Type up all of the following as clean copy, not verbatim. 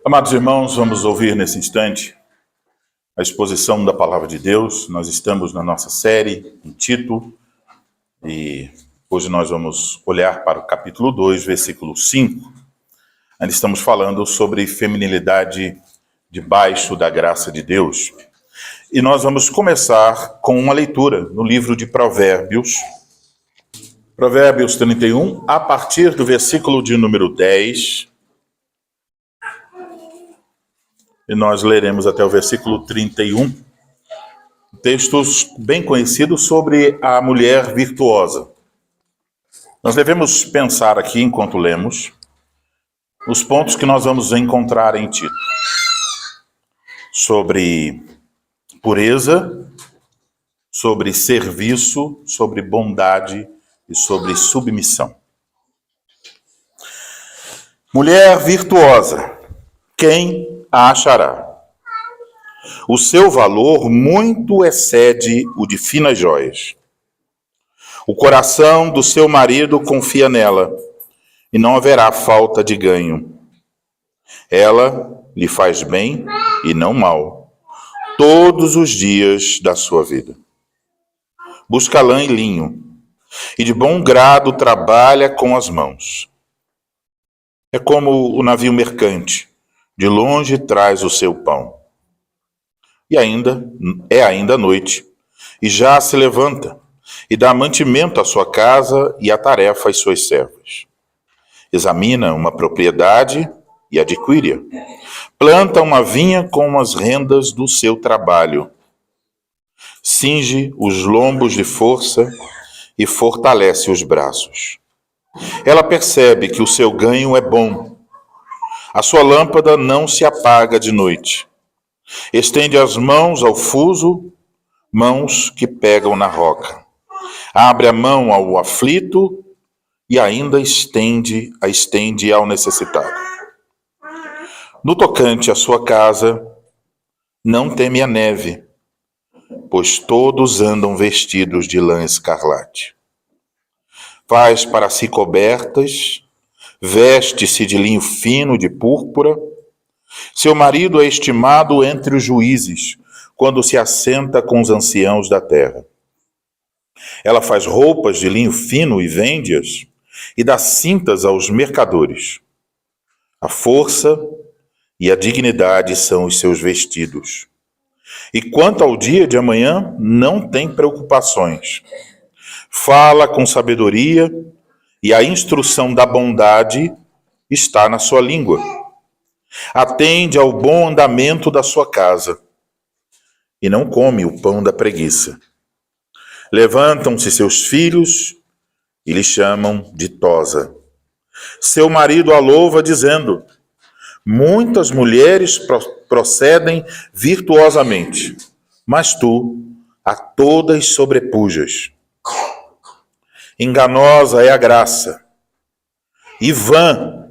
Amados irmãos, vamos ouvir nesse instante a exposição da Palavra de Deus. Nós estamos na nossa série em Tito e hoje nós vamos olhar para o capítulo 2, versículo 5. Ainda estamos falando sobre feminilidade debaixo da graça de Deus. E nós vamos começar com uma leitura no livro de Provérbios. Provérbios 31, a partir do versículo de número 10. E nós leremos até o versículo 31, textos bem conhecidos sobre a mulher virtuosa. Nós devemos pensar aqui, enquanto lemos, os pontos que nós vamos encontrar em Tito. Sobre pureza, sobre serviço, sobre bondade e sobre submissão. Mulher virtuosa, quem a achará? O seu valor muito excede o de finas joias. O coração do seu marido confia nela, e não haverá falta de ganho. Ela lhe faz bem e não mal, todos os dias da sua vida. Busca lã e linho, e de bom grado trabalha com as mãos. É como o navio mercante, de longe traz o seu pão. E ainda noite, e já se levanta, e dá mantimento à sua casa e a tarefa às suas servas. Examina uma propriedade e adquire-a. Planta uma vinha com as rendas do seu trabalho. Cinge os lombos de força e fortalece os braços. Ela percebe que o seu ganho é bom. A sua lâmpada não se apaga de noite. Estende as mãos ao fuso, mãos que pegam na roca. Abre a mão ao aflito e ainda estende ao necessitado. No tocante à sua casa, não teme a neve, pois todos andam vestidos de lã escarlate. Faz para si cobertas, veste-se de linho fino de púrpura. Seu marido é estimado entre os juízes, quando se assenta com os anciãos da terra. Ela faz roupas de linho fino e vende-as, e dá cintas aos mercadores. A força e a dignidade são os seus vestidos. E quanto ao dia de amanhã, não tem preocupações. Fala com sabedoria, e a instrução da bondade está na sua língua. Atende ao bom andamento da sua casa, e não come o pão da preguiça. Levantam-se seus filhos e lhe chamam ditosa. Seu marido a louva, dizendo: muitas mulheres procedem virtuosamente, mas tu a todas sobrepujas. Enganosa é a graça, e vã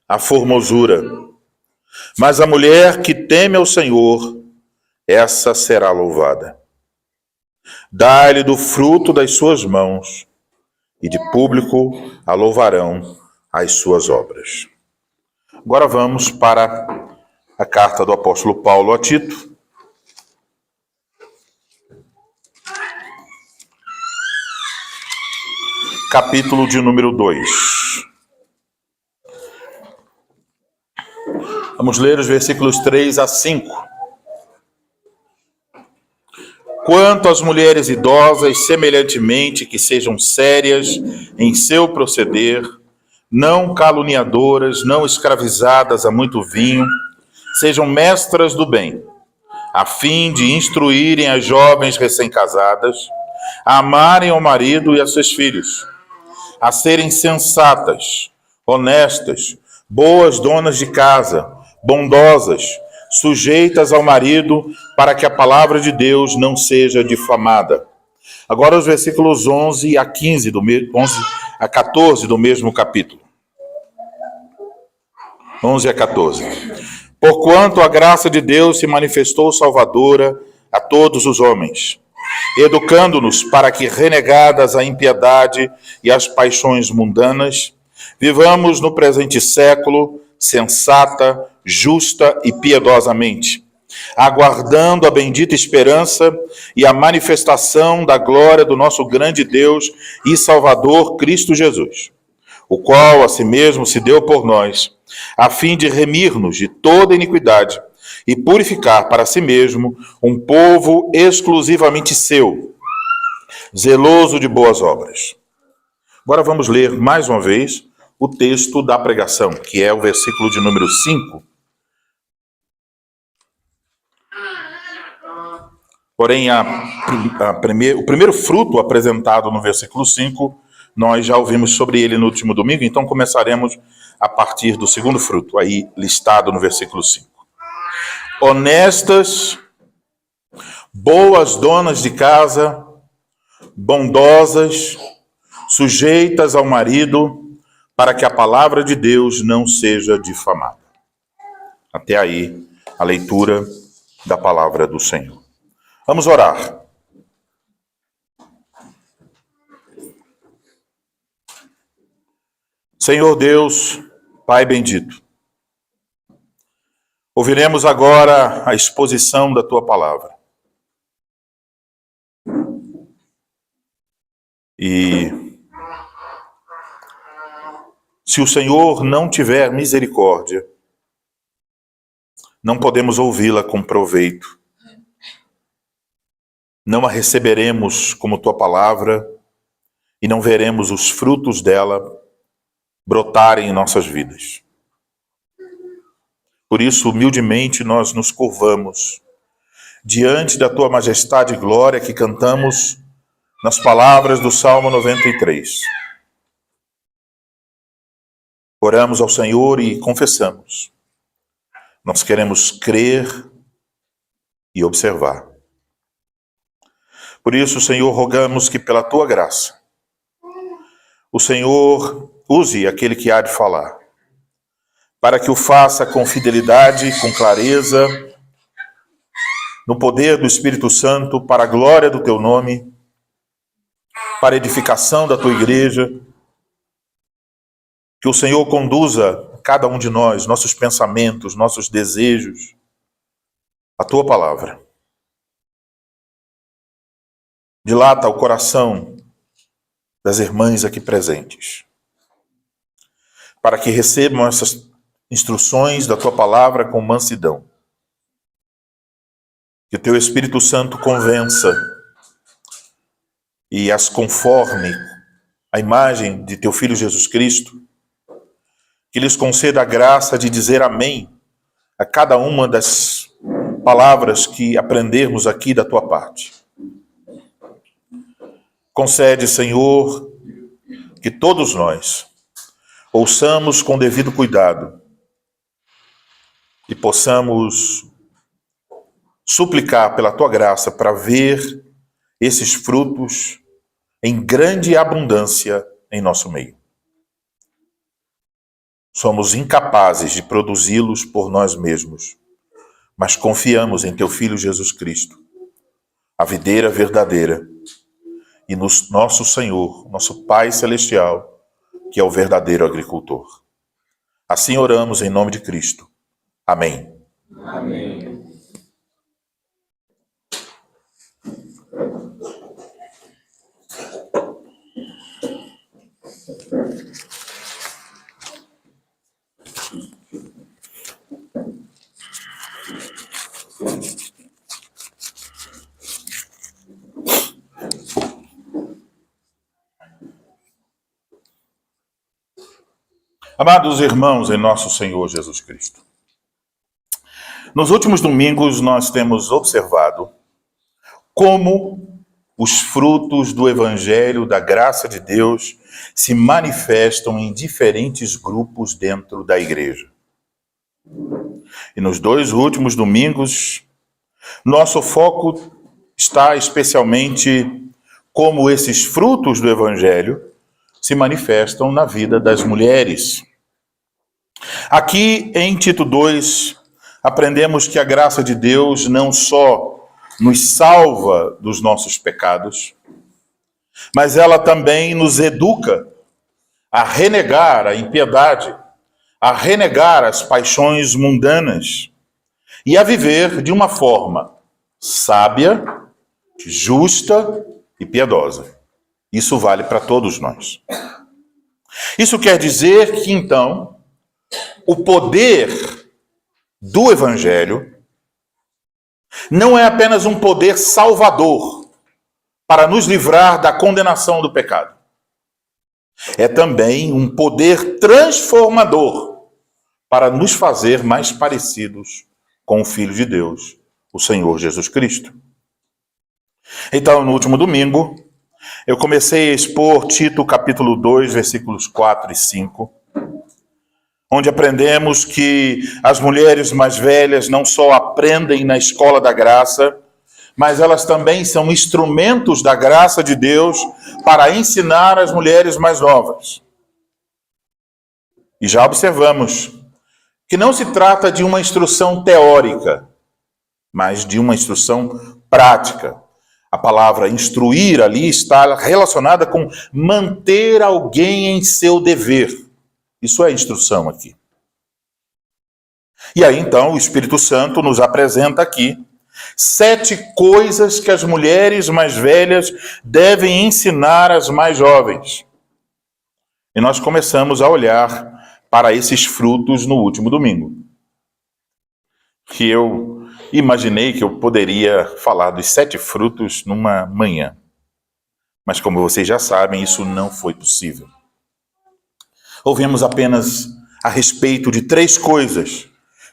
a formosura. Mas a mulher que teme ao Senhor, essa será louvada. Dá-lhe do fruto das suas mãos, e de público a louvarão as suas obras. Agora vamos para a carta do apóstolo Paulo a Tito. Capítulo de número 2. Vamos ler os versículos 3 a 5. Quanto às mulheres idosas, semelhantemente que sejam sérias em seu proceder, não caluniadoras, não escravizadas a muito vinho, sejam mestras do bem, a fim de instruírem as jovens recém-casadas, a amarem ao marido e a seus filhos, a serem sensatas, honestas, boas donas de casa, bondosas, sujeitas ao marido, para que a palavra de Deus não seja difamada. Agora os versículos 11 a 14 do mesmo capítulo. 11 a 14. Porquanto a graça de Deus se manifestou salvadora a todos os homens, educando-nos para que, renegadas a impiedade e as paixões mundanas, vivamos no presente século sensata, justa e piedosamente, aguardando a bendita esperança e a manifestação da glória do nosso grande Deus e Salvador Cristo Jesus, o qual a si mesmo se deu por nós, a fim de remir-nos de toda iniquidade e purificar para si mesmo um povo exclusivamente seu, zeloso de boas obras. Agora vamos ler mais uma vez o texto da pregação, que é o versículo de número 5. Porém, o primeiro fruto apresentado no versículo 5, nós já ouvimos sobre ele no último domingo, então começaremos a partir do segundo fruto, aí listado no versículo 5. Honestas, boas donas de casa, bondosas, sujeitas ao marido, para que a palavra de Deus não seja difamada. Até aí, a leitura da palavra do Senhor. Vamos orar. Senhor Deus, Pai bendito, ouviremos agora a exposição da Tua palavra. E se o Senhor não tiver misericórdia, não podemos ouvi-la com proveito. Não a receberemos como Tua palavra e não veremos os frutos dela brotarem em nossas vidas. Por isso, humildemente, nós nos curvamos diante da Tua majestade e glória que cantamos nas palavras do Salmo 93. Oramos ao Senhor e confessamos. Nós queremos crer e observar. Por isso, Senhor, rogamos que pela Tua graça, o Senhor use aquele que há de falar, para que o faça com fidelidade, com clareza, no poder do Espírito Santo, para a glória do Teu nome, para a edificação da Tua igreja. Que o Senhor conduza cada um de nós, nossos pensamentos, nossos desejos, a Tua palavra. Dilata o coração das irmãs aqui presentes, para que recebam essas instruções da Tua palavra com mansidão. Que o Teu Espírito Santo convença e as conforme à imagem de Teu Filho Jesus Cristo, que lhes conceda a graça de dizer amém a cada uma das palavras que aprendermos aqui da Tua parte. Concede, Senhor, que todos nós ouçamos com devido cuidado e possamos suplicar pela Tua graça para ver esses frutos em grande abundância em nosso meio. Somos incapazes de produzi-los por nós mesmos, mas confiamos em Teu Filho Jesus Cristo, a videira verdadeira, e no nosso Senhor, nosso Pai Celestial, que é o verdadeiro agricultor. Assim oramos em nome de Cristo. Amém. Amém. Amados irmãos em nosso Senhor Jesus Cristo, nos últimos domingos nós temos observado como os frutos do Evangelho da graça de Deus se manifestam em diferentes grupos dentro da igreja. E nos 2 últimos domingos, nosso foco está especialmente como esses frutos do Evangelho se manifestam na vida das mulheres. Aqui em Tito 2, aprendemos que a graça de Deus não só nos salva dos nossos pecados, mas ela também nos educa a renegar a impiedade, a renegar as paixões mundanas e a viver de uma forma sábia, justa e piedosa. Isso vale para todos nós. Isso quer dizer que, então, o poder do Evangelho não é apenas um poder salvador para nos livrar da condenação do pecado. É também um poder transformador para nos fazer mais parecidos com o Filho de Deus, o Senhor Jesus Cristo. Então, no último domingo, eu comecei a expor Tito capítulo 2, versículos 4 e 5, onde aprendemos que as mulheres mais velhas não só aprendem na escola da graça, mas elas também são instrumentos da graça de Deus para ensinar as mulheres mais novas. E já observamos que não se trata de uma instrução teórica, mas de uma instrução prática. A palavra instruir ali está relacionada com manter alguém em seu dever. Isso é instrução aqui. E aí, então, o Espírito Santo nos apresenta aqui 7 coisas que as mulheres mais velhas devem ensinar às mais jovens. E nós começamos a olhar para esses frutos no último domingo. Que eu imaginei que eu poderia falar dos 7 frutos numa manhã. Mas como vocês já sabem, isso não foi possível. Ouvimos apenas a respeito de 3 coisas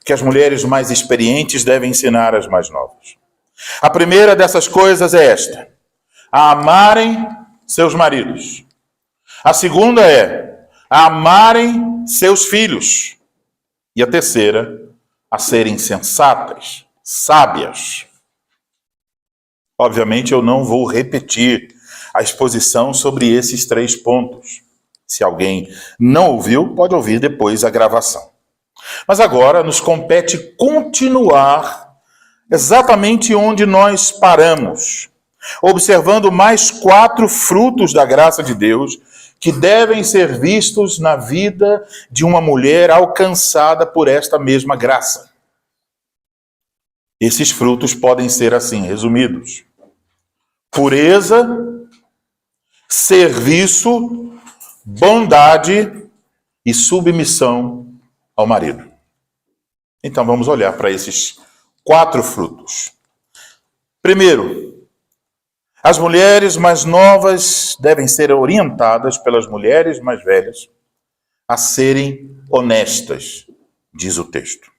que as mulheres mais experientes devem ensinar às mais novas. A primeira dessas coisas é esta: a amarem seus maridos. A segunda é a amarem seus filhos. E a terceira, a serem sensatas, sábias. Obviamente eu não vou repetir a exposição sobre esses 3 pontos. Se alguém não ouviu, pode ouvir depois a gravação. Mas agora nos compete continuar exatamente onde nós paramos, observando mais 4 frutos da graça de Deus que devem ser vistos na vida de uma mulher alcançada por esta mesma graça. Esses frutos podem ser assim resumidos: pureza, serviço, bondade e submissão ao marido. Então vamos olhar para esses 4 frutos. Primeiro, as mulheres mais novas devem ser orientadas pelas mulheres mais velhas a serem honestas, diz o texto.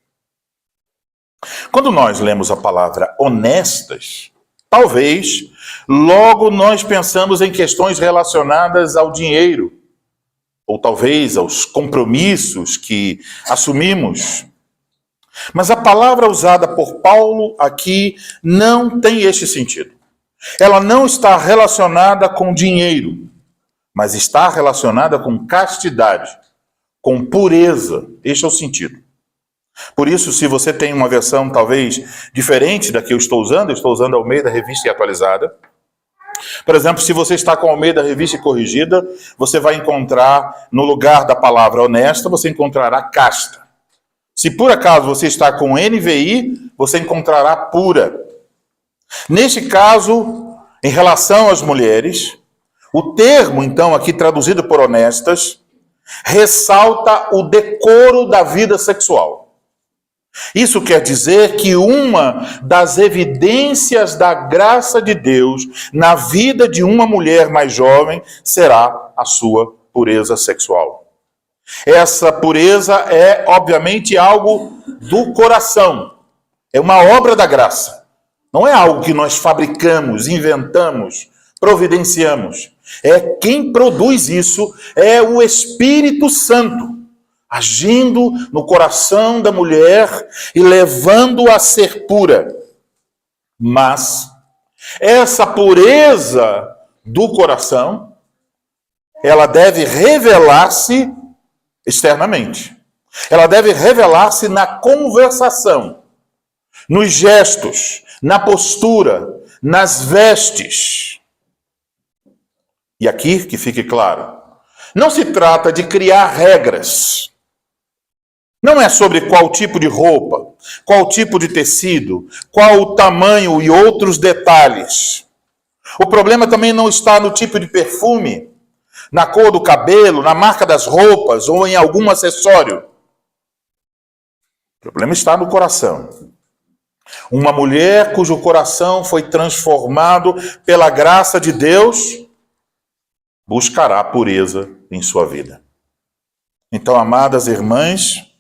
Quando nós lemos a palavra honestas, talvez logo nós pensamos em questões relacionadas ao dinheiro, ou talvez aos compromissos que assumimos. Mas a palavra usada por Paulo aqui não tem este sentido. Ela não está relacionada com dinheiro, mas está relacionada com castidade, com pureza. Este é o sentido. Por isso, se você tem uma versão talvez diferente da que eu estou usando a Almeida Revista e Atualizada. Por exemplo, se você está com a Almeida Revista e Corrigida, você vai encontrar, no lugar da palavra honesta, você encontrará casta. Se por acaso você está com NVI, você encontrará pura. Neste caso, em relação às mulheres, o termo, então, aqui traduzido por honestas, ressalta o decoro da vida sexual. Isso quer dizer que uma das evidências da graça de Deus na vida de uma mulher mais jovem será a sua pureza sexual. Essa pureza é, obviamente, algo do coração. É uma obra da graça. Não é algo que nós fabricamos, inventamos, providenciamos. É quem produz isso, é o Espírito Santo, agindo no coração da mulher e levando-a a ser pura. Mas essa pureza do coração, ela deve revelar-se externamente. Ela deve revelar-se na conversação, nos gestos, na postura, nas vestes. E aqui que fique claro, não se trata de criar regras. Não é sobre qual tipo de roupa, qual tipo de tecido, qual o tamanho e outros detalhes. O problema também não está no tipo de perfume, na cor do cabelo, na marca das roupas ou em algum acessório. O problema está no coração. Uma mulher cujo coração foi transformado pela graça de Deus buscará pureza em sua vida. Então, amadas irmãs,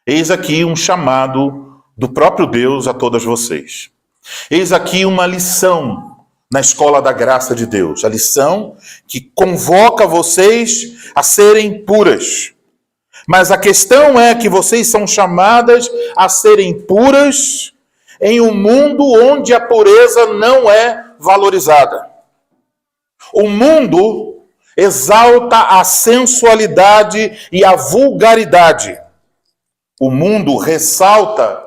eis aqui um chamado do próprio Deus a todas vocês. Eis aqui uma lição na escola da graça de Deus. A lição que convoca vocês a serem puras. Mas a questão é que vocês são chamadas a serem puras em um mundo onde a pureza não é valorizada. O mundo exalta a sensualidade e a vulgaridade. O mundo ressalta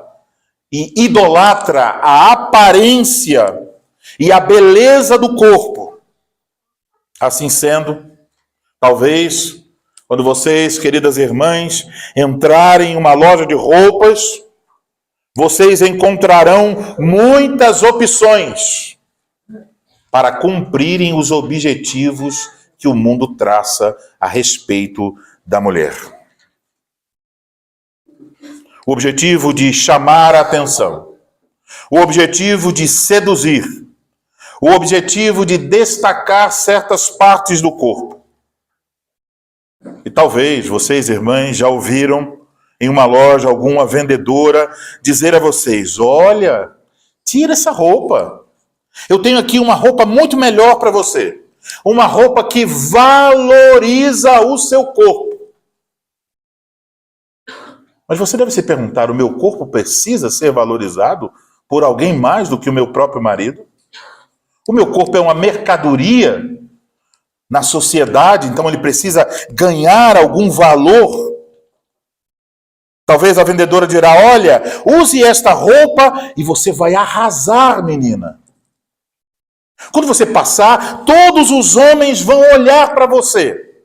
e idolatra a aparência e a beleza do corpo. Assim sendo, talvez, quando vocês, queridas irmãs, entrarem em uma loja de roupas, vocês encontrarão muitas opções para cumprirem os objetivos que o mundo traça a respeito da mulher. O objetivo de chamar a atenção, o objetivo de seduzir, o objetivo de destacar certas partes do corpo. E talvez vocês, irmãs, já ouviram em uma loja alguma vendedora dizer a vocês: olha, tira essa roupa. Eu tenho aqui uma roupa muito melhor para você. Uma roupa que valoriza o seu corpo. Mas você deve se perguntar: o meu corpo precisa ser valorizado por alguém mais do que o meu próprio marido? O meu corpo é uma mercadoria na sociedade, então ele precisa ganhar algum valor. Talvez a vendedora dirá: olha, use esta roupa e você vai arrasar, menina. Quando você passar, todos os homens vão olhar para você.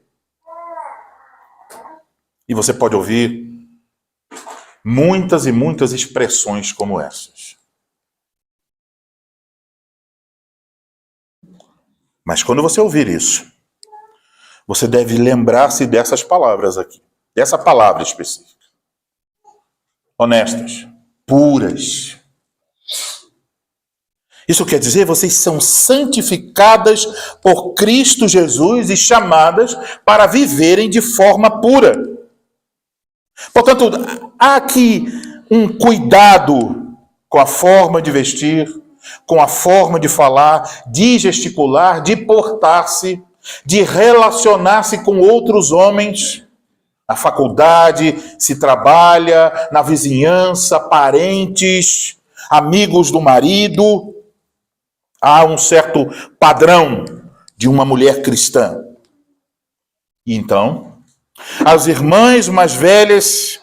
E você pode ouvir muitas e muitas expressões como essas. Mas quando você ouvir isso, você deve lembrar-se dessas palavras aqui, dessa palavra específica. Honestas, puras. Isso quer dizer, vocês são santificadas por Cristo Jesus e chamadas para viverem de forma pura. Portanto, há aqui um cuidado com a forma de vestir, com a forma de falar, de gesticular, de portar-se, de relacionar-se com outros homens. Na faculdade, se trabalha, na vizinhança, parentes, amigos do marido. Há um certo padrão de uma mulher cristã. E então, as irmãs mais velhas,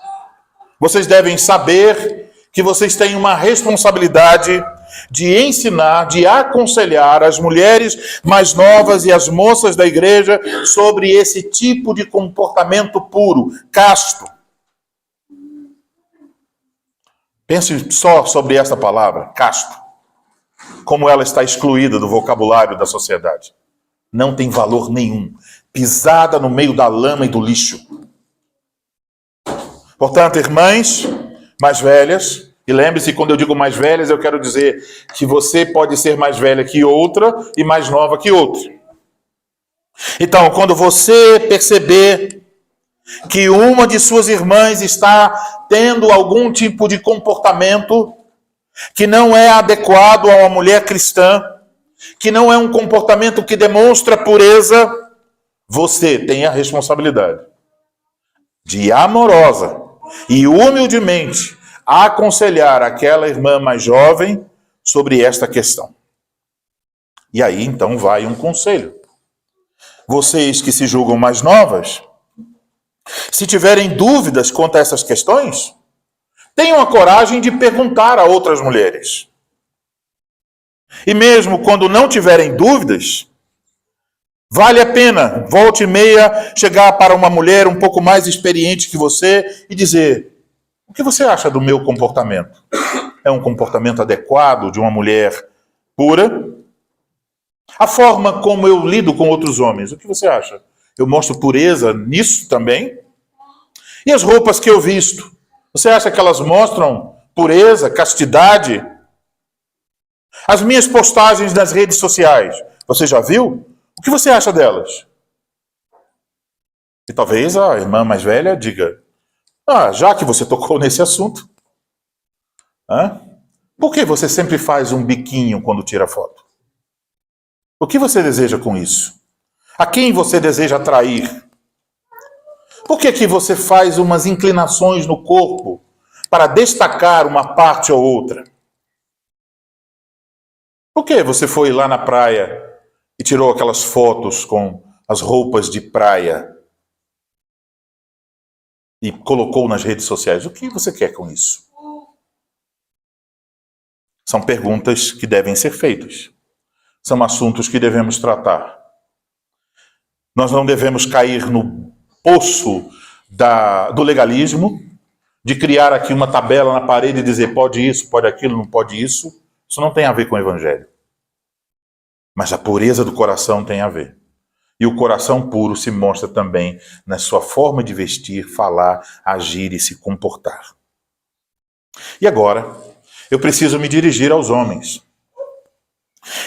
vocês devem saber que vocês têm uma responsabilidade de ensinar, de aconselhar as mulheres mais novas e as moças da igreja sobre esse tipo de comportamento puro, casto. Pense só sobre essa palavra, casto. Como ela está excluída do vocabulário da sociedade. Não tem valor nenhum. Pisada no meio da lama e do lixo. Portanto, irmãs mais velhas, e lembre-se, quando eu digo mais velhas, eu quero dizer que você pode ser mais velha que outra e mais nova que outra. Então, quando você perceber que uma de suas irmãs está tendo algum tipo de comportamento que não é adequado a uma mulher cristã, que não é um comportamento que demonstra pureza, você tem a responsabilidade de amorosa e humildemente aconselhar aquela irmã mais jovem sobre esta questão. E aí, então, vai um conselho. Vocês que se julgam mais novas, se tiverem dúvidas quanto a essas questões, tenham a coragem de perguntar a outras mulheres. E mesmo quando não tiverem dúvidas, vale a pena, volte e meia, chegar para uma mulher um pouco mais experiente que você e dizer: que você acha do meu comportamento? É um comportamento adequado de uma mulher pura? A forma como eu lido com outros homens, o que você acha? Eu mostro pureza nisso também? E as roupas que eu visto? Você acha que elas mostram pureza, castidade? As minhas postagens nas redes sociais, você já viu? O que você acha delas? E talvez a irmã mais velha diga, já que você tocou nesse assunto, por que você sempre faz um biquinho quando tira foto? O que você deseja com isso? A quem você deseja atrair? Por que você faz umas inclinações no corpo para destacar uma parte ou outra? Por que você foi lá na praia e tirou aquelas fotos com as roupas de praia e colocou nas redes sociais? O que você quer com isso? São perguntas que devem ser feitas. São assuntos que devemos tratar. Nós não devemos cair no poço do legalismo, de criar aqui uma tabela na parede e dizer pode isso, pode aquilo, não pode isso. Isso não tem a ver com o evangelho. Mas a pureza do coração tem a ver. E o coração puro se mostra também na sua forma de vestir, falar, agir e se comportar. E agora, eu preciso me dirigir aos homens.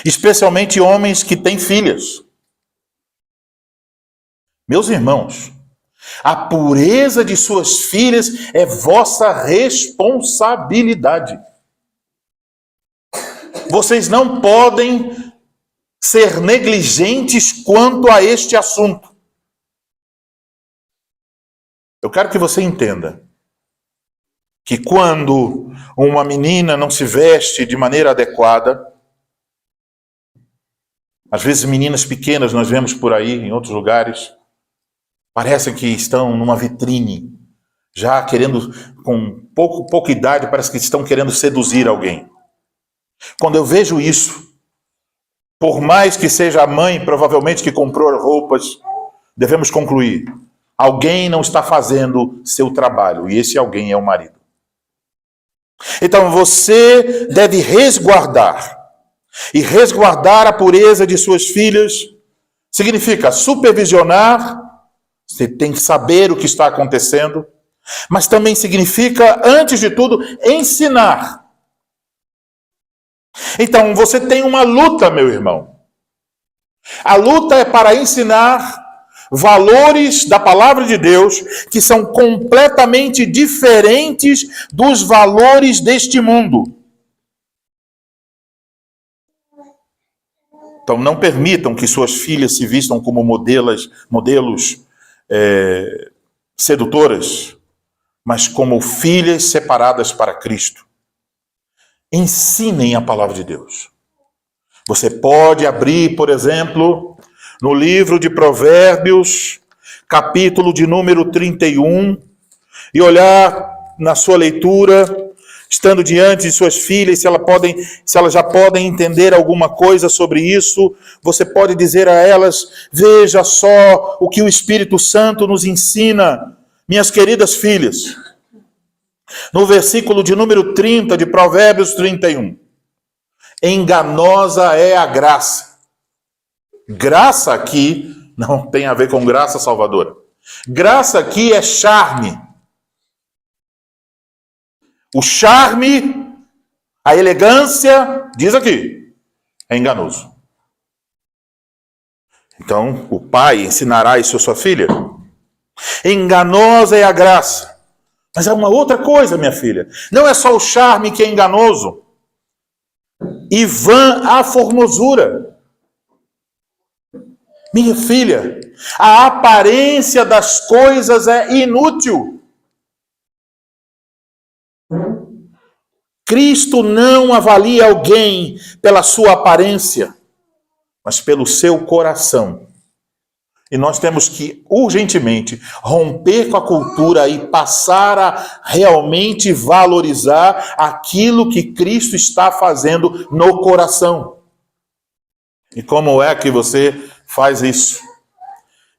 Especialmente homens que têm filhas. Meus irmãos, a pureza de suas filhas é vossa responsabilidade. Vocês não podem ser negligentes quanto a este assunto. Eu quero que você entenda que quando uma menina não se veste de maneira adequada, às vezes meninas pequenas nós vemos por aí, em outros lugares, parecem que estão numa vitrine, já querendo, com pouca idade, parece que estão querendo seduzir alguém. Quando eu vejo isso, por mais que seja a mãe, provavelmente, que comprou roupas, devemos concluir, alguém não está fazendo seu trabalho, e esse alguém é o marido. Então você deve resguardar, e resguardar a pureza de suas filhas significa supervisionar, você tem que saber o que está acontecendo, mas também significa, antes de tudo, ensinar. Então, você tem uma luta, meu irmão. A luta é para ensinar valores da palavra de Deus que são completamente diferentes dos valores deste mundo. Então, não permitam que suas filhas se vistam como modelos sedutoras, mas como filhas separadas para Cristo. Ensinem a palavra de Deus. Você pode abrir, por exemplo, no livro de Provérbios, capítulo de número 31, e olhar na sua leitura, estando diante de suas filhas, se elas já podem entender alguma coisa sobre isso, você pode dizer a elas, veja só o que o Espírito Santo nos ensina, minhas queridas filhas. No versículo de número 30 de Provérbios 31. Enganosa é a graça. Graça aqui não tem a ver com graça salvadora. Graça aqui é charme. O charme, a elegância, diz aqui, é enganoso. Então, o pai ensinará isso à sua filha. Enganosa é a graça. Mas é uma outra coisa, minha filha. Não é só o charme que é enganoso. E vã a formosura. Minha filha, a aparência das coisas é inútil. Cristo não avalia alguém pela sua aparência, mas pelo seu coração. E nós temos que, urgentemente, romper com a cultura e passar a realmente valorizar aquilo que Cristo está fazendo no coração. E como é que você faz isso?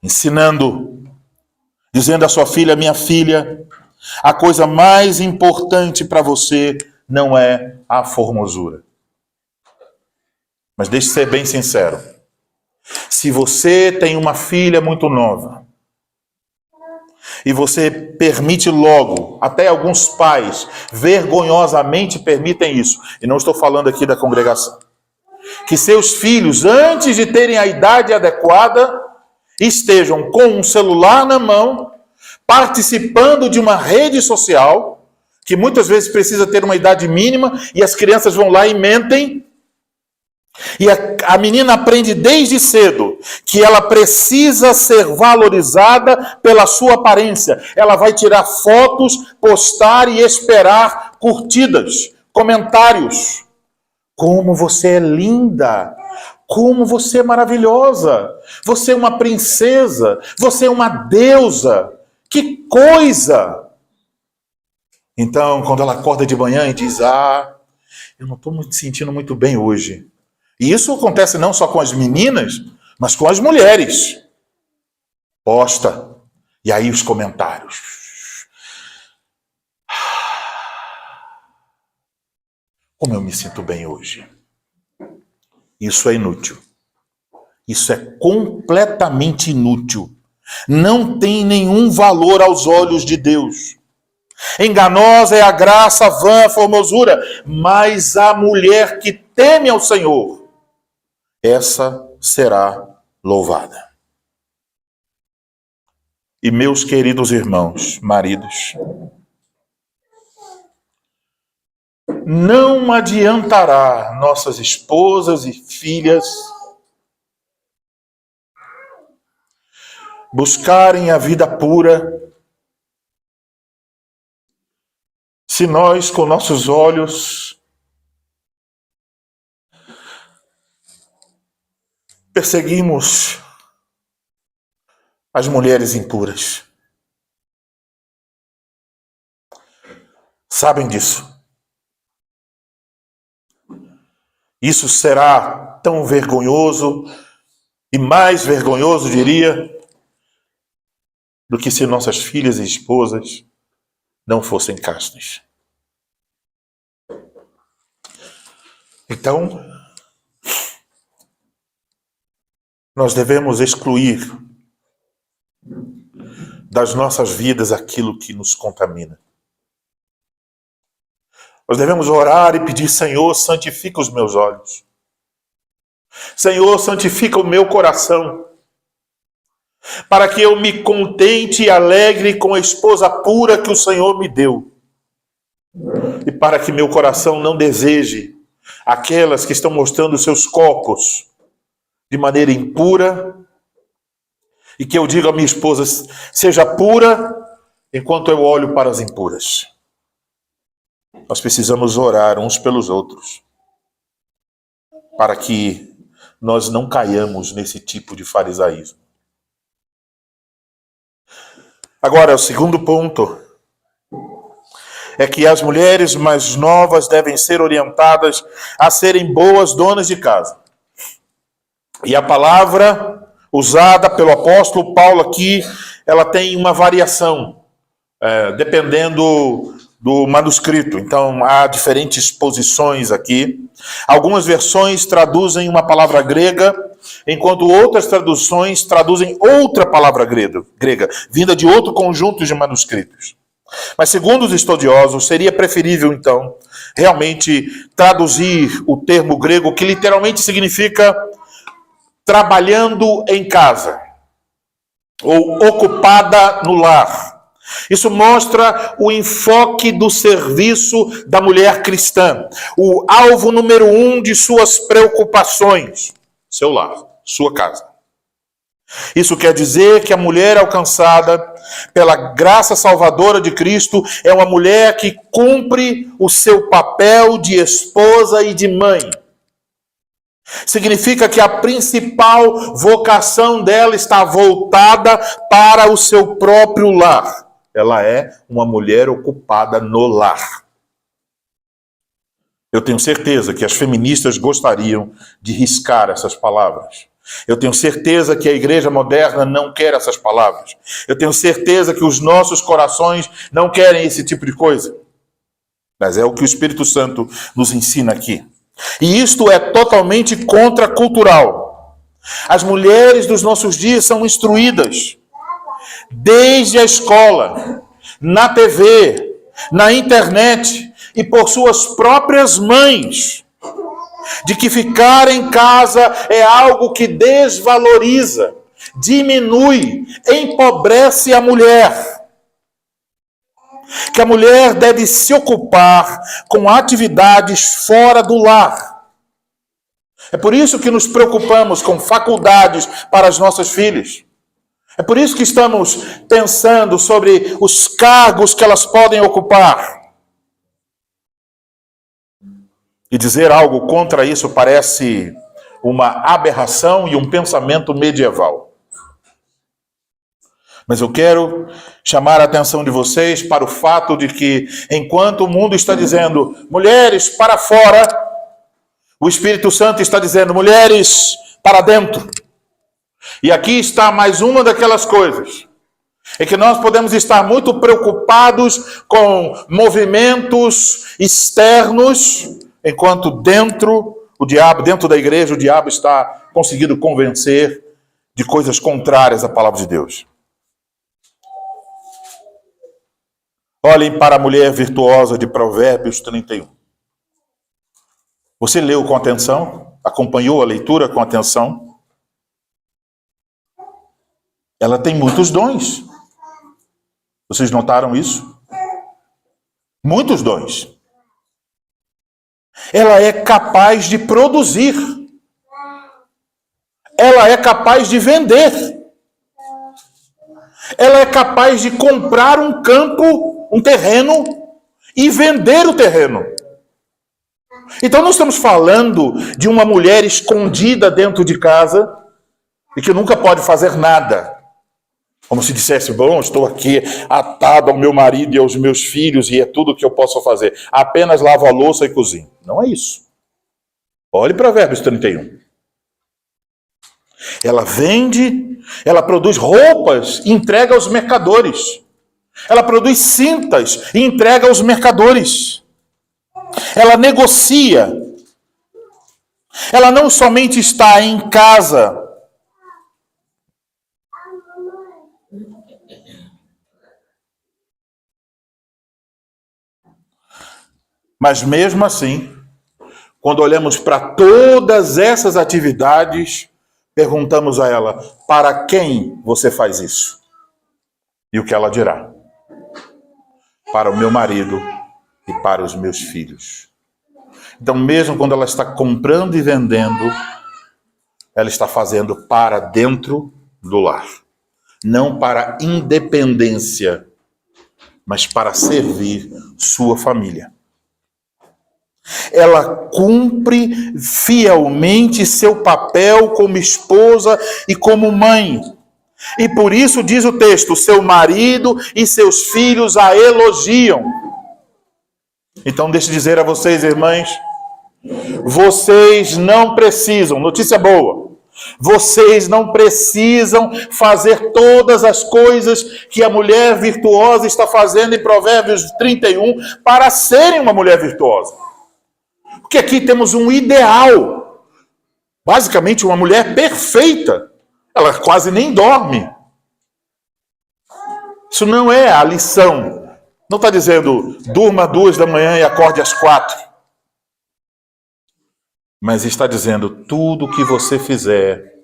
Ensinando, dizendo à sua filha, minha filha, a coisa mais importante para você não é a formosura. Mas deixe eu ser bem sincero. Se você tem uma filha muito nova, e você permite logo, até alguns pais vergonhosamente permitem isso, e não estou falando aqui da congregação, que seus filhos, antes de terem a idade adequada, estejam com um celular na mão, participando de uma rede social, que muitas vezes precisa ter uma idade mínima, e as crianças vão lá e mentem. E a menina aprende desde cedo que ela precisa ser valorizada pela sua aparência. Ela vai tirar fotos, postar e esperar curtidas, comentários. Como você é linda! Como você é maravilhosa! Você é uma princesa! Você é uma deusa! Que coisa! Então, quando ela acorda de manhã e diz, eu não estou me sentindo muito bem hoje. E isso acontece não só com as meninas, mas com as mulheres. Posta. E aí os comentários. Como eu me sinto bem hoje. Isso é inútil. Isso é completamente inútil. Não tem nenhum valor aos olhos de Deus. Enganosa é a graça, vã a formosura, mas a mulher que teme ao Senhor, essa será louvada. E meus queridos irmãos, maridos, não adiantará nossas esposas e filhas buscarem a vida pura se nós, com nossos olhos, perseguimos as mulheres impuras. Sabem disso. Isso será tão vergonhoso, e mais vergonhoso, diria, do que se nossas filhas e esposas não fossem castas. Então, nós devemos excluir das nossas vidas aquilo que nos contamina. Nós devemos orar e pedir, Senhor, santifica os meus olhos. Senhor, santifica o meu coração, para que eu me contente e alegre com a esposa pura que o Senhor me deu. E para que meu coração não deseje aquelas que estão mostrando seus corpos de maneira impura, e que eu diga à minha esposa, seja pura, enquanto eu olho para as impuras. Nós precisamos orar uns pelos outros, para que nós não caiamos nesse tipo de farisaísmo. Agora, o segundo ponto é que as mulheres mais novas devem ser orientadas a serem boas donas de casa. E a palavra usada pelo apóstolo Paulo aqui, ela tem uma variação, dependendo do manuscrito. Então, há diferentes posições aqui. Algumas versões traduzem uma palavra grega, enquanto outras traduções traduzem outra palavra grega, vinda de outro conjunto de manuscritos. Mas, segundo os estudiosos, seria preferível, então, realmente traduzir o termo grego, que literalmente significa trabalhando em casa, ou ocupada no lar. Isso mostra o enfoque do serviço da mulher cristã, o alvo número 1 de suas preocupações, seu lar, sua casa. Isso quer dizer que a mulher alcançada pela graça salvadora de Cristo é uma mulher que cumpre o seu papel de esposa e de mãe. Significa que a principal vocação dela está voltada para o seu próprio lar. Ela é uma mulher ocupada no lar. Eu tenho certeza que as feministas gostariam de riscar essas palavras. Eu tenho certeza que a igreja moderna não quer essas palavras. Eu tenho certeza que os nossos corações não querem esse tipo de coisa. Mas é o que o Espírito Santo nos ensina aqui. E isto é totalmente contracultural. As mulheres dos nossos dias são instruídas desde a escola, na TV, na internet e por suas próprias mães, de que ficar em casa é algo que desvaloriza, diminui, empobrece a mulher. Que a mulher deve se ocupar com atividades fora do lar. É por isso que nos preocupamos com faculdades para as nossas filhas. É por isso que estamos pensando sobre os cargos que elas podem ocupar. E dizer algo contra isso parece uma aberração e um pensamento medieval. Mas eu quero chamar a atenção de vocês para o fato de que, enquanto o mundo está dizendo mulheres para fora, o Espírito Santo está dizendo mulheres para dentro. E aqui está mais uma daquelas coisas em que nós podemos estar muito preocupados com movimentos externos, enquanto dentro da igreja, o diabo está conseguindo convencer de coisas contrárias à palavra de Deus. Olhem para a mulher virtuosa de Provérbios 31. Você leu com atenção? Acompanhou a leitura com atenção? Ela tem muitos dons. Vocês notaram isso? Muitos dons. Ela é capaz de produzir. Ela é capaz de vender. Ela é capaz de comprar um campo, um terreno, e vender o terreno. Então não estamos falando de uma mulher escondida dentro de casa e que nunca pode fazer nada. Como se dissesse, bom, estou aqui atado ao meu marido e aos meus filhos e é tudo o que eu posso fazer. Apenas lavo a louça e cozinho. Não é isso. Olhe Provérbios 31. Ela vende, ela produz roupas e entrega aos mercadores. Ela produz cintas e entrega aos mercadores. Ela negocia. Ela não somente está em casa, mas mesmo assim, quando olhamos para todas essas atividades, perguntamos a ela, para quem você faz isso? E o que ela dirá? Para o meu marido e para os meus filhos. Então, mesmo quando ela está comprando e vendendo, ela está fazendo para dentro do lar. Não para independência, mas para servir sua família. Ela cumpre fielmente seu papel como esposa e como mãe. E por isso diz o texto, seu marido e seus filhos a elogiam. Então deixe eu dizer a vocês, irmãs, vocês não precisam, notícia boa, vocês não precisam fazer todas as coisas que a mulher virtuosa está fazendo em Provérbios 31 para serem uma mulher virtuosa. Porque aqui temos um ideal, basicamente uma mulher perfeita, ela quase nem dorme. Isso não é a lição, não está dizendo durma 2 da manhã e acorde às 4. Mas está dizendo tudo o que você fizer,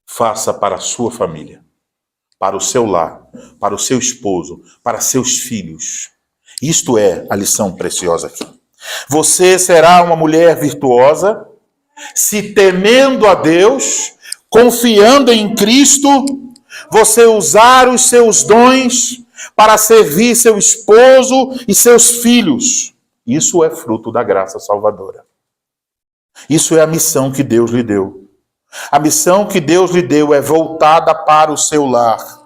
faça para a sua família, para o seu lar, para o seu esposo, para seus filhos. Isto é a lição preciosa aqui. Você será uma mulher virtuosa, se temendo a Deus, confiando em Cristo, você usar os seus dons para servir seu esposo e seus filhos. Isso é fruto da graça salvadora. Isso é a missão que Deus lhe deu. A missão que Deus lhe deu é voltada para o seu lar.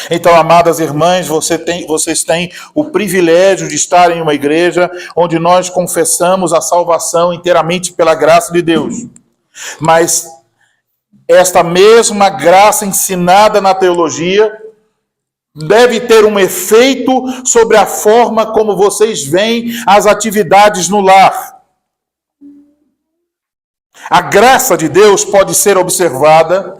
Então, amadas irmãs, vocês têm o privilégio de estar em uma igreja onde nós confessamos a salvação inteiramente pela graça de Deus. Mas esta mesma graça ensinada na teologia deve ter um efeito sobre a forma como vocês veem as atividades no lar. A graça de Deus pode ser observada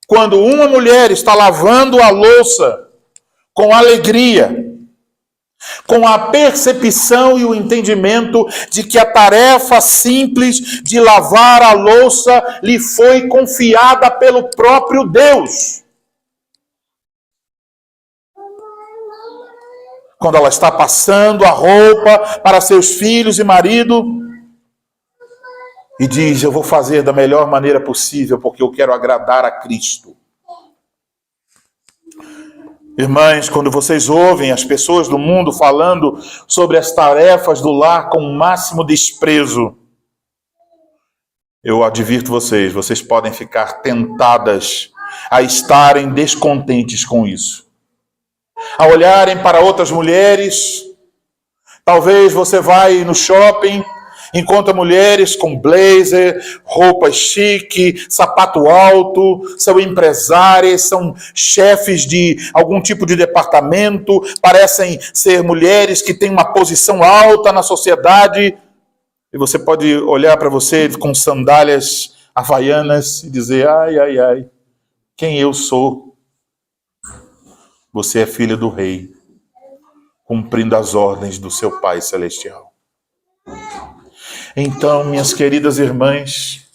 quando uma mulher está lavando a louça com alegria, com a percepção e o entendimento de que a tarefa simples de lavar a louça lhe foi confiada pelo próprio Deus. Quando ela está passando a roupa para seus filhos e marido e diz: eu vou fazer da melhor maneira possível porque eu quero agradar a Cristo. Irmãs, quando vocês ouvem as pessoas do mundo falando sobre as tarefas do lar com o máximo desprezo, eu advirto vocês podem ficar tentadas a estarem descontentes com isso. A olharem para outras mulheres, talvez você vai no shopping, encontra mulheres com blazer, roupa chique, sapato alto, são empresárias, são chefes de algum tipo de departamento, parecem ser mulheres que têm uma posição alta na sociedade. E você pode olhar para você com sandálias havaianas e dizer: ai, ai, ai, quem eu sou? Você é filha do rei, cumprindo as ordens do seu Pai Celestial. Então, minhas queridas irmãs,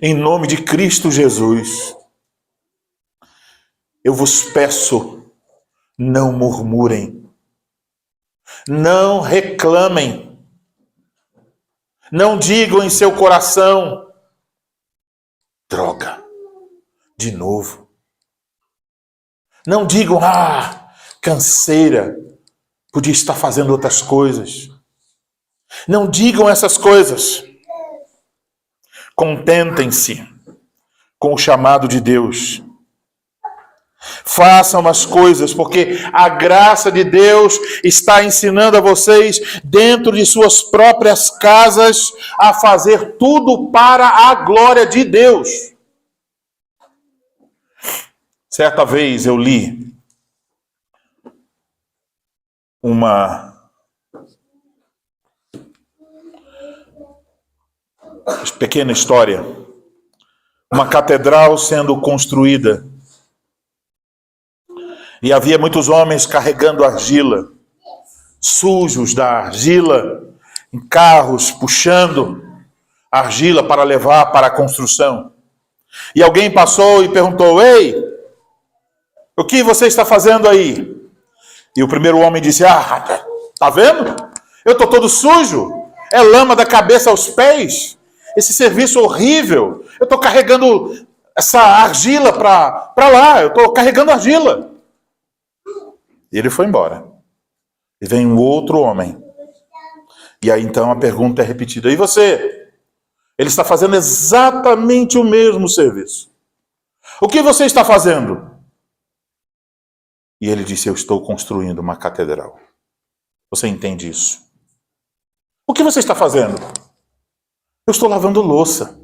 em nome de Cristo Jesus, eu vos peço, não murmurem, não reclamem, não digam em seu coração: droga, de novo. Não digam: canseira, podia estar fazendo outras coisas. Não digam essas coisas. Contentem-se com o chamado de Deus. Façam as coisas, porque a graça de Deus está ensinando a vocês, dentro de suas próprias casas, a fazer tudo para a glória de Deus. Certa vez eu li uma pequena história, uma catedral sendo construída, e havia muitos homens carregando argila, sujos da argila, em carros, puxando argila para levar para a construção. E alguém passou e perguntou: ei, o que você está fazendo aí? E o primeiro homem disse: tá vendo? Eu estou todo sujo, é lama da cabeça aos pés, esse serviço horrível, eu estou carregando essa argila para lá, eu estou carregando argila. E ele foi embora. E vem um outro homem. E aí então a pergunta é repetida: e você? Ele está fazendo exatamente o mesmo serviço. O que você está fazendo? E ele disse: eu estou construindo uma catedral. Você entende isso? O que você está fazendo? Eu estou lavando louça.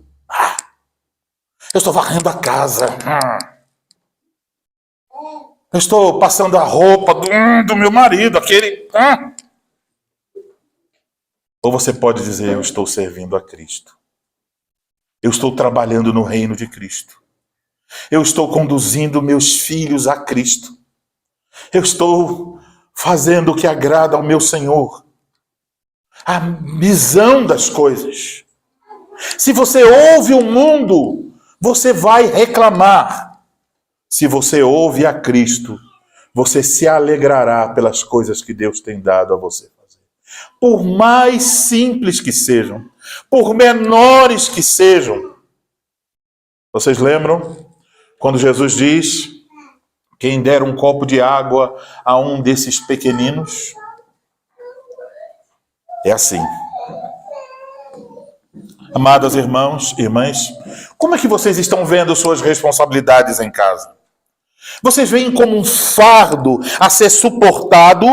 Eu estou varrendo a casa. Eu estou passando a roupa do meu marido, aquele. Ou você pode dizer: eu estou servindo a Cristo. Eu estou trabalhando no reino de Cristo. Eu estou conduzindo meus filhos a Cristo. Eu estou fazendo o que agrada ao meu Senhor. A visão das coisas. Se você ouve o mundo, você vai reclamar. Se você ouve a Cristo, você se alegrará pelas coisas que Deus tem dado a você fazer. Por mais simples que sejam, por menores que sejam. Vocês lembram quando Jesus diz: quem der um copo de água a um desses pequeninos? É assim. Amados irmãos, irmãs, como é que vocês estão vendo suas responsabilidades em casa? Vocês veem como um fardo a ser suportado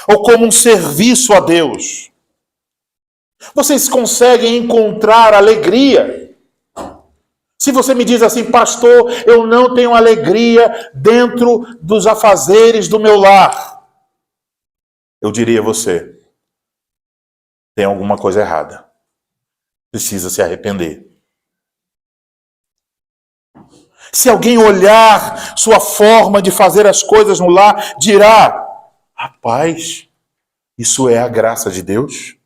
ou como um serviço a Deus? Vocês conseguem encontrar alegria? Se você me diz assim, pastor, eu não tenho alegria dentro dos afazeres do meu lar, eu diria a você, tem alguma coisa errada. Precisa se arrepender. Se alguém olhar sua forma de fazer as coisas no lar, dirá, rapaz, isso é a graça de Deus?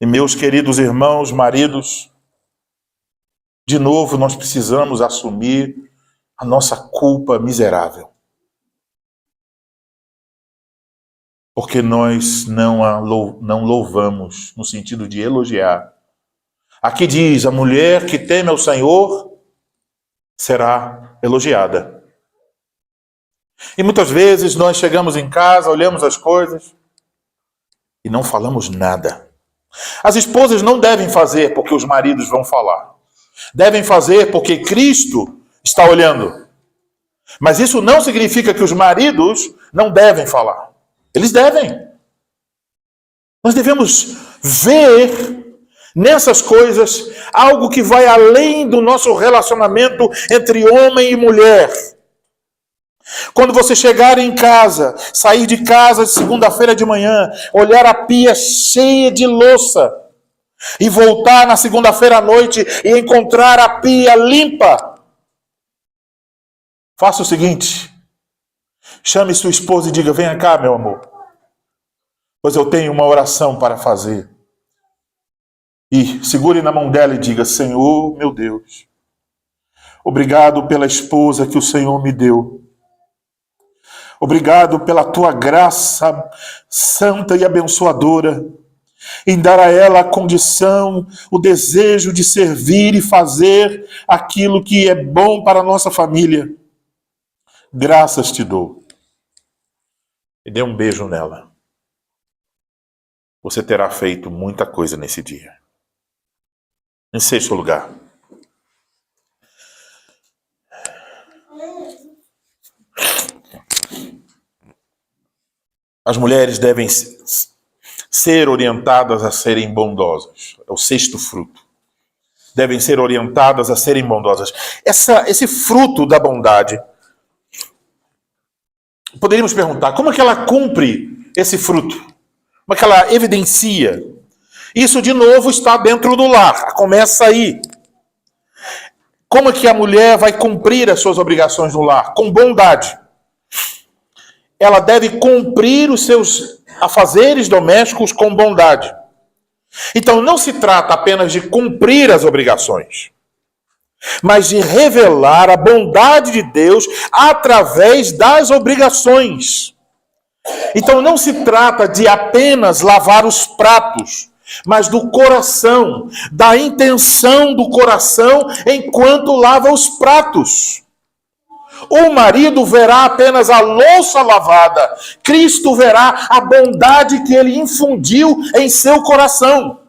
E meus queridos irmãos, maridos, de novo nós precisamos assumir a nossa culpa miserável. Porque nós não louvamos no sentido de elogiar. Aqui diz, a mulher que teme ao Senhor será elogiada. E muitas vezes nós chegamos em casa, olhamos as coisas e não falamos nada. As esposas não devem fazer porque os maridos vão falar. Devem fazer porque Cristo está olhando. Mas isso não significa que os maridos não devem falar. Eles devem. Nós devemos ver nessas coisas algo que vai além do nosso relacionamento entre homem e mulher. Quando você chegar em casa, sair de casa de segunda-feira de manhã, olhar a pia cheia de louça e voltar na segunda-feira à noite e encontrar a pia limpa, faça o seguinte, chame sua esposa e diga, venha cá, meu amor, pois eu tenho uma oração para fazer. E segure na mão dela e diga, Senhor, meu Deus, obrigado pela esposa que o Senhor me deu. Obrigado pela tua graça santa e abençoadora, em dar a ela a condição, o desejo de servir e fazer aquilo que é bom para a nossa família. Graças te dou. E dê um beijo nela. Você terá feito muita coisa nesse dia. Em sexto lugar, as mulheres devem ser orientadas a serem bondosas. É o sexto fruto. Devem ser orientadas a serem bondosas. Esse fruto da bondade, poderíamos perguntar, como é que ela cumpre esse fruto? Como é que ela evidencia? Isso, de novo, está dentro do lar. Começa aí. Como é que a mulher vai cumprir as suas obrigações no lar? Com bondade. Ela deve cumprir os seus afazeres domésticos com bondade. Então, não se trata apenas de cumprir as obrigações, mas de revelar a bondade de Deus através das obrigações. Então, não se trata de apenas lavar os pratos, mas do coração, da intenção do coração enquanto lava os pratos. O marido verá apenas a louça lavada. Cristo verá a bondade que ele infundiu em seu coração.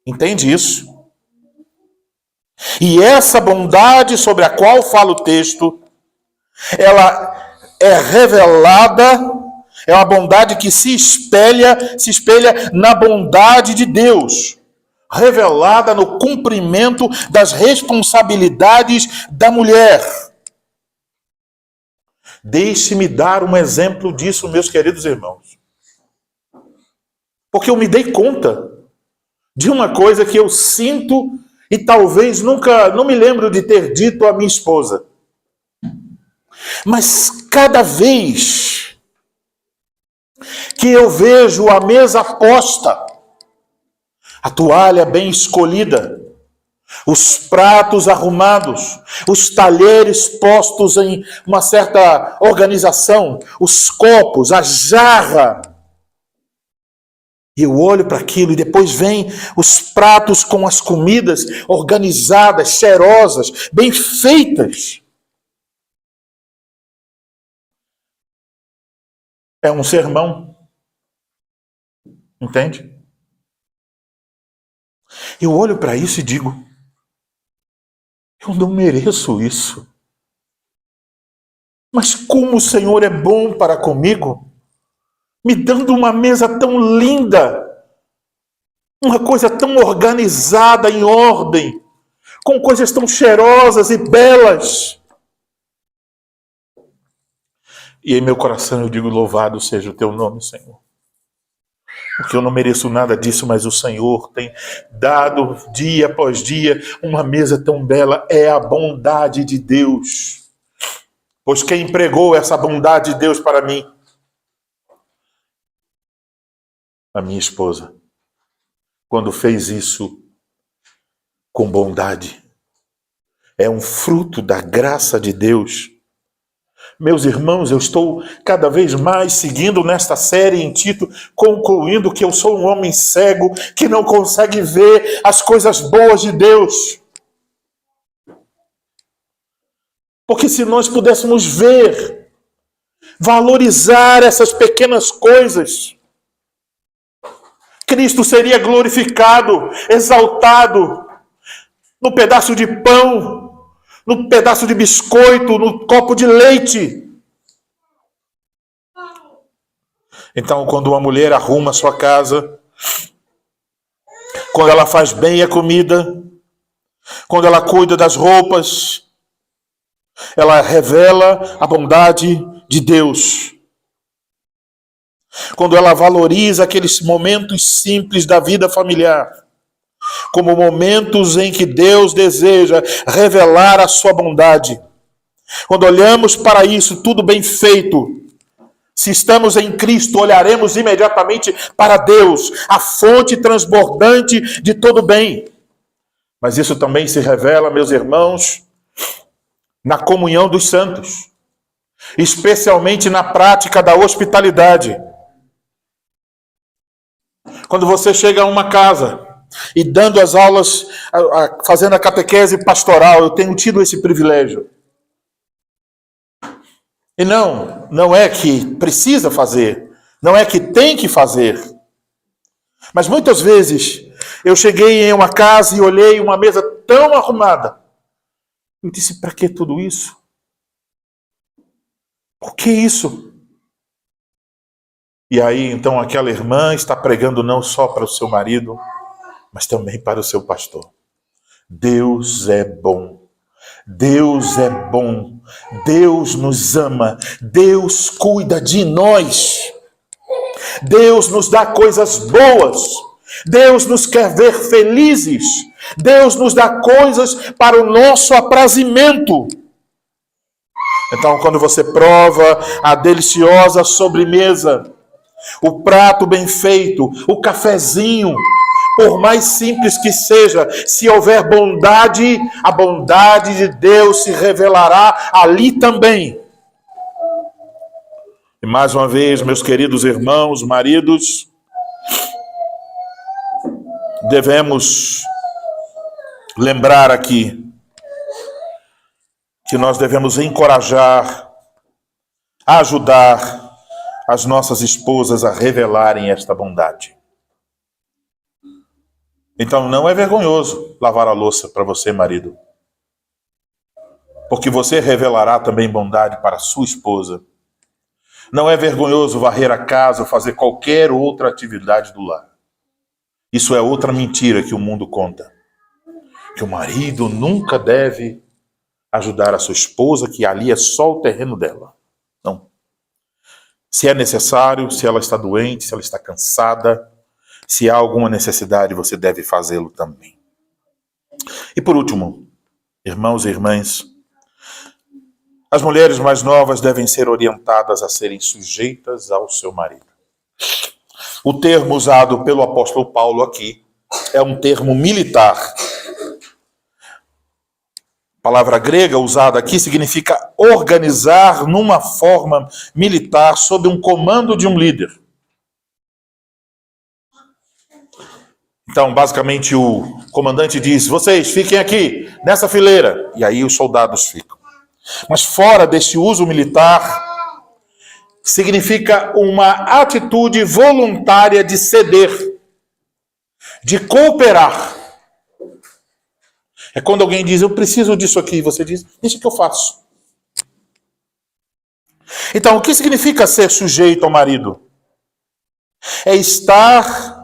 Entende isso? E essa bondade sobre a qual fala o texto, ela é revelada, é uma bondade que se espelha na bondade de Deus, revelada no cumprimento das responsabilidades da mulher. Deixe-me dar um exemplo disso, meus queridos irmãos. Porque eu me dei conta de uma coisa que eu sinto e talvez nunca, não me lembro de ter dito à minha esposa. Mas cada vez que eu vejo a mesa posta, a toalha bem escolhida, os pratos arrumados, os talheres postos em uma certa organização, os copos, a jarra. E eu olho para aquilo e depois vem os pratos com as comidas organizadas, cheirosas, bem feitas. É um sermão. Entende? Eu olho para isso e digo, eu não mereço isso. Mas como o Senhor é bom para comigo, me dando uma mesa tão linda, Uma coisa tão organizada, em ordem, com coisas tão cheirosas e belas. E em meu coração eu digo, louvado seja o teu nome, Senhor. Porque eu não mereço nada disso, mas o Senhor tem dado dia após dia uma mesa tão bela. É a bondade de Deus. Pois quem empregou essa bondade de Deus para mim? A minha esposa. Quando fez isso com bondade. É um fruto da graça de Deus. Meus irmãos, eu estou cada vez mais seguindo nesta série em Tito, concluindo que eu sou um homem cego que não consegue ver as coisas boas de Deus. Porque se nós pudéssemos ver, valorizar essas pequenas coisas, Cristo seria glorificado, exaltado, no pedaço de pão, no pedaço de biscoito, no copo de leite. Então, quando uma mulher arruma a sua casa, quando ela faz bem a comida, quando ela cuida das roupas, ela revela a bondade de Deus. Quando ela valoriza aqueles momentos simples da vida familiar, como momentos em que Deus deseja revelar a sua bondade. Quando olhamos para isso, tudo bem feito, se estamos em Cristo, olharemos imediatamente para Deus, a fonte transbordante de todo bem. Mas isso também se revela, meus irmãos, na comunhão dos santos, especialmente na prática da hospitalidade. Quando você chega a uma casa e dando as aulas, fazendo a catequese pastoral, eu tenho tido esse privilégio. E não é que precisa fazer, não é que tem que fazer. Mas muitas vezes eu cheguei em uma casa e olhei uma mesa tão arrumada. Eu disse, para que tudo isso? Por que isso? E aí, então, aquela irmã está pregando não só para o seu marido, mas também para o seu pastor. Deus é bom. Deus é bom. Deus nos ama. Deus cuida de nós. Deus nos dá coisas boas. Deus nos quer ver felizes. Deus nos dá coisas para o nosso aprazimento. Então, quando você prova a deliciosa sobremesa, o prato bem feito, o cafezinho, por mais simples que seja, se houver bondade, a bondade de Deus se revelará ali também. E mais uma vez, meus queridos irmãos, maridos, devemos lembrar aqui que nós devemos encorajar, ajudar as nossas esposas a revelarem esta bondade. Então não é vergonhoso lavar a louça para você, marido. Porque você revelará também bondade para a sua esposa. Não é vergonhoso varrer a casa ou fazer qualquer outra atividade do lar. Isso é outra mentira que o mundo conta. Que o marido nunca deve ajudar a sua esposa, que ali é só o terreno dela. Não. Se é necessário, se ela está doente, se ela está cansada, se há alguma necessidade, você deve fazê-lo também. E por último, irmãos e irmãs, as mulheres mais novas devem ser orientadas a serem sujeitas ao seu marido. O termo usado pelo apóstolo Paulo aqui é um termo militar. A palavra grega usada aqui significa organizar numa forma militar sob um comando de um líder. Então, basicamente, o comandante diz, vocês fiquem aqui, nessa fileira. E aí os soldados ficam. Mas fora desse uso militar, significa uma atitude voluntária de ceder, de cooperar. É quando alguém diz, eu preciso disso aqui, e você diz, deixa que eu faço. Então, o que significa ser sujeito ao marido? É estar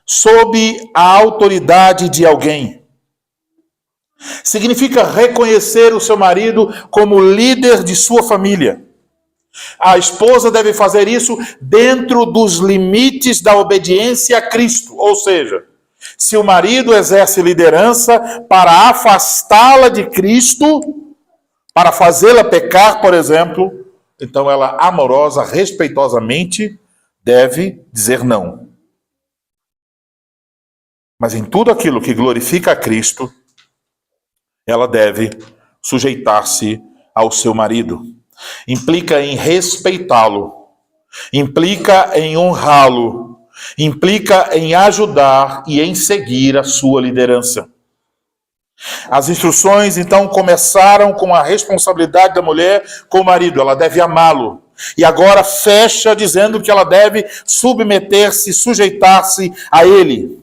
sob a autoridade de alguém. Significa reconhecer o seu marido como líder de sua família. A esposa deve fazer isso dentro dos limites da obediência a Cristo. Ou seja, se o marido exerce liderança para afastá-la de Cristo, para fazê-la pecar, por exemplo, então ela, amorosa, respeitosamente, deve dizer não. Mas em tudo aquilo que glorifica a Cristo, ela deve sujeitar-se ao seu marido. Implica em respeitá-lo, implica em honrá-lo, implica em ajudar e em seguir a sua liderança. As instruções, então, começaram com a responsabilidade da mulher com o marido. Ela deve amá-lo. E agora fecha dizendo que ela deve submeter-se, sujeitar-se a ele.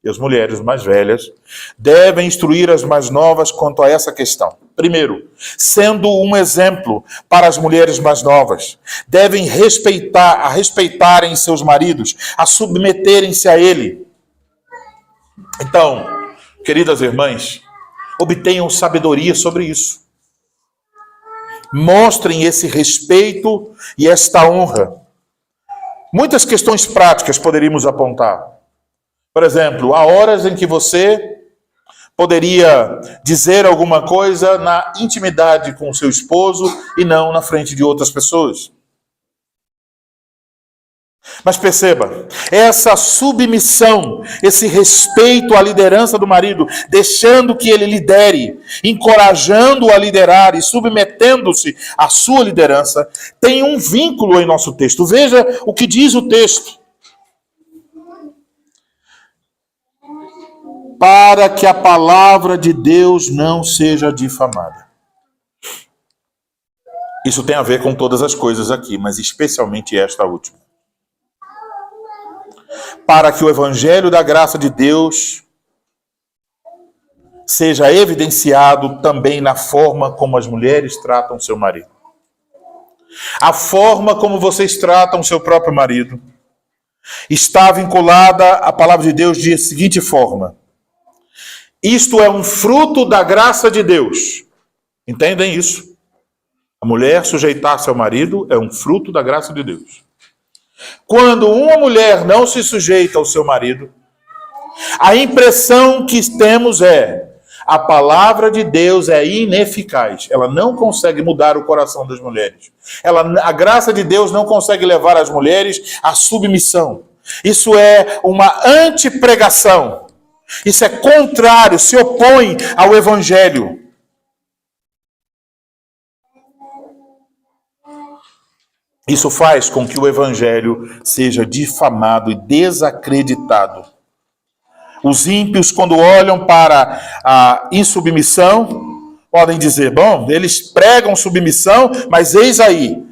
E as mulheres mais velhas devem instruir as mais novas quanto a essa questão. Primeiro, sendo um exemplo para as mulheres mais novas, devem respeitarem seus maridos, a submeterem-se a ele. Então, queridas irmãs, obtenham sabedoria sobre isso. Mostrem esse respeito e esta honra. Muitas questões práticas poderíamos apontar. Por exemplo, há horas em que você poderia dizer alguma coisa na intimidade com o seu esposo e não na frente de outras pessoas. Mas perceba, essa submissão, esse respeito à liderança do marido, deixando que ele lidere, encorajando-o a liderar e submetendo-se à sua liderança, tem um vínculo em nosso texto. Veja o que diz o texto. Para que a palavra de Deus não seja difamada. Isso tem a ver com todas as coisas aqui, mas especialmente esta última. Para que o evangelho da graça de Deus seja evidenciado também na forma como as mulheres tratam seu marido. A forma como vocês tratam seu próprio marido está vinculada à palavra de Deus de seguinte forma: isto é um fruto da graça de Deus. Entendem isso? A mulher sujeitar-se ao marido é um fruto da graça de Deus. Quando uma mulher não se sujeita ao seu marido, a impressão que temos é: a palavra de Deus é ineficaz. Ela não consegue mudar o coração das mulheres. A graça de Deus não consegue levar as mulheres à submissão. Isso é uma antipregação. Isso é contrário, se opõe ao evangelho. Isso faz com que o evangelho seja difamado e desacreditado. Os ímpios, quando olham para a insubmissão, podem dizer: bom, eles pregam submissão, mas eis aí,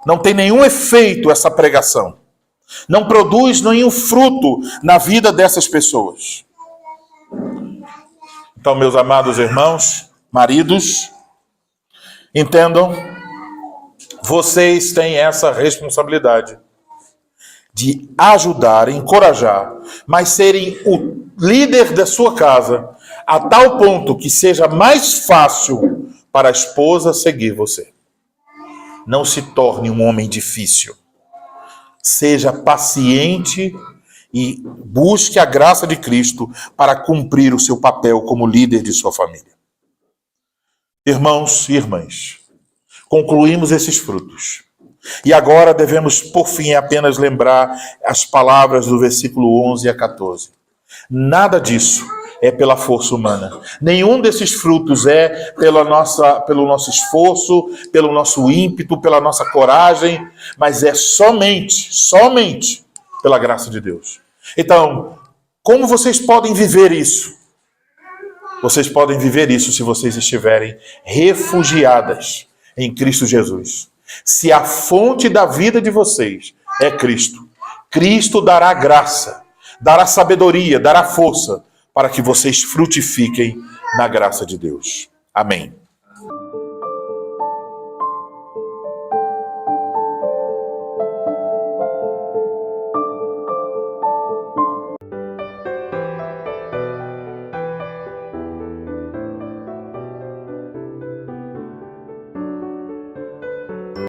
não tem nenhum efeito essa pregação. Não produz nenhum fruto na vida dessas pessoas. Então, meus amados irmãos, maridos, entendam, vocês têm essa responsabilidade de ajudar, encorajar, mas serem o líder da sua casa, a tal ponto que seja mais fácil para a esposa seguir você. Não se torne um homem difícil. Seja paciente e busque a graça de Cristo para cumprir o seu papel como líder de sua família. Irmãos e irmãs, concluímos esses frutos. E agora devemos, por fim, apenas lembrar as palavras do versículo 11 a 14. Nada disso é pela força humana. Nenhum desses frutos é pelo nosso esforço, pelo nosso ímpeto, pela nossa coragem, mas é somente pela graça de Deus. Então, como vocês podem viver isso? Vocês podem viver isso se vocês estiverem refugiadas em Cristo Jesus. Se a fonte da vida de vocês é Cristo, Cristo dará graça, dará sabedoria, dará força para que vocês frutifiquem na graça de Deus. Amém.